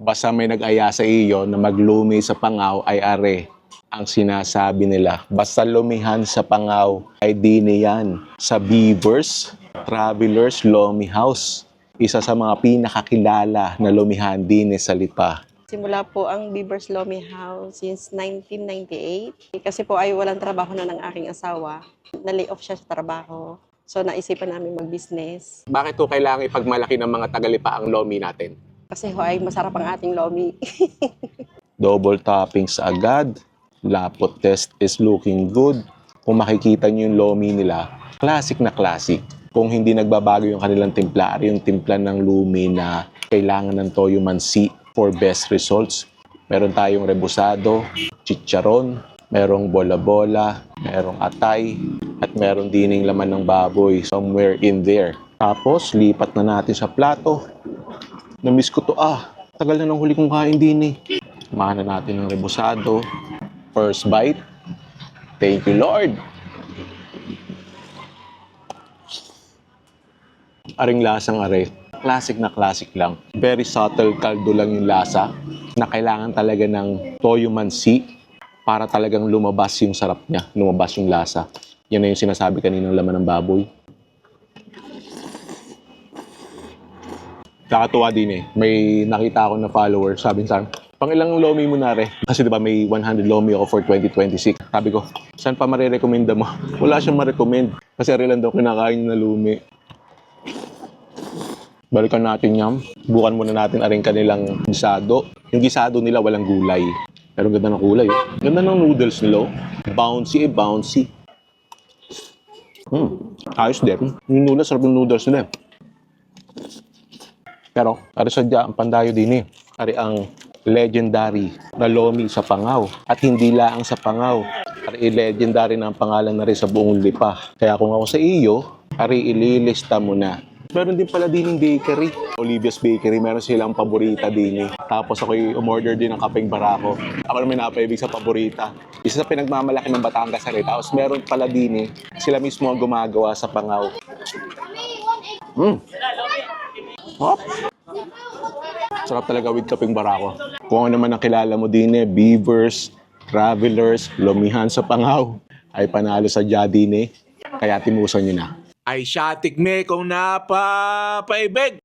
Basta may nag-aya sa iyo na maglumi sa Pangaw ay are ang sinasabi nila. Basta lumihan sa Pangaw ay dini yan. Sa Beavers Travelers Lomi House. Isa sa mga pinakakilala na lumihan dini sa Lipa. Simula po ang Beavers Lomi House since 1998. Kasi po ay walang trabaho na ng aking asawa. Na-lay off siya sa trabaho. So naisipan namin mag-business. Bakit ko kailangan ipagmalaki ng mga tagalipa ang lomi natin? Kasi ho ay masarap ang ating lomi. Double toppings agad. Lapot test is looking good. Kung makikita niyo yung lomi nila, classic na classic. Kung hindi nagbabago yung kanilang timpla, yung timpla ng lumi na kailangan ng toyo mansi for best results. Meron tayong rebusado, chicharon, merong bola-bola, merong atay, at meron dining laman ng baboy somewhere in there. Tapos, lipat na natin sa plato. Namiss ko to tagal na nang huli kong kain din eh. Samahan na natin ng rebusado. First bite. Thank you, Lord. Aring lasang are. Classic na classic lang. Very subtle kaldo lang yung lasa na kailangan talaga ng toyo mansi para talagang lumabas yung sarap niya, lumabas yung lasa. Yan na yung sinasabi kaninang laman ng baboy. Nakatuwa din eh. May nakita ako na follower, sabi sa akin, pang ilang lomi mo na re? Kasi diba may 100 lomi ako for 2026. Sabi ko, saan pa marirekomenda mo? Wala siyang marecommend. Kasi rin lang daw kinakain na lumi. Balikan natin yan. Bukan muna natin aring kanilang gisado. Yung gisado nila walang gulay. Pero ganda ng kulay. Ganda ng noodles nila. Bouncy bouncy. Ayos din. Yung noodles, sarap yung noodles nila. Pero, ari sadya ang pandayo din eh. Ari ang legendary na lomi sa Pangaw. At hindi lang sa Pangaw. Ari legendary na ang pangalan na rin sa buong Lipa. Kaya kung ako sa iyo, ari ililista mo na. Meron din pala din yung bakery. Olivia's Bakery, meron silang paborita din eh. Tapos ako'y umorder din ng kapeng barako. Ako naman napaibig sa paborita. Isa sa pinagmamalaki ng Batangas rin. Tapos meron pala din eh. Sila mismo ang gumagawa sa Pangaw. Hop! Sarap talaga with kapeng barako. Kung ano naman ang kilala mo din eh, Beavers, Travelers, lumihan sa Pangaw, ay panalo sa din eh. Kaya timusan nyo na. Ay siya tikme kung napapaibig.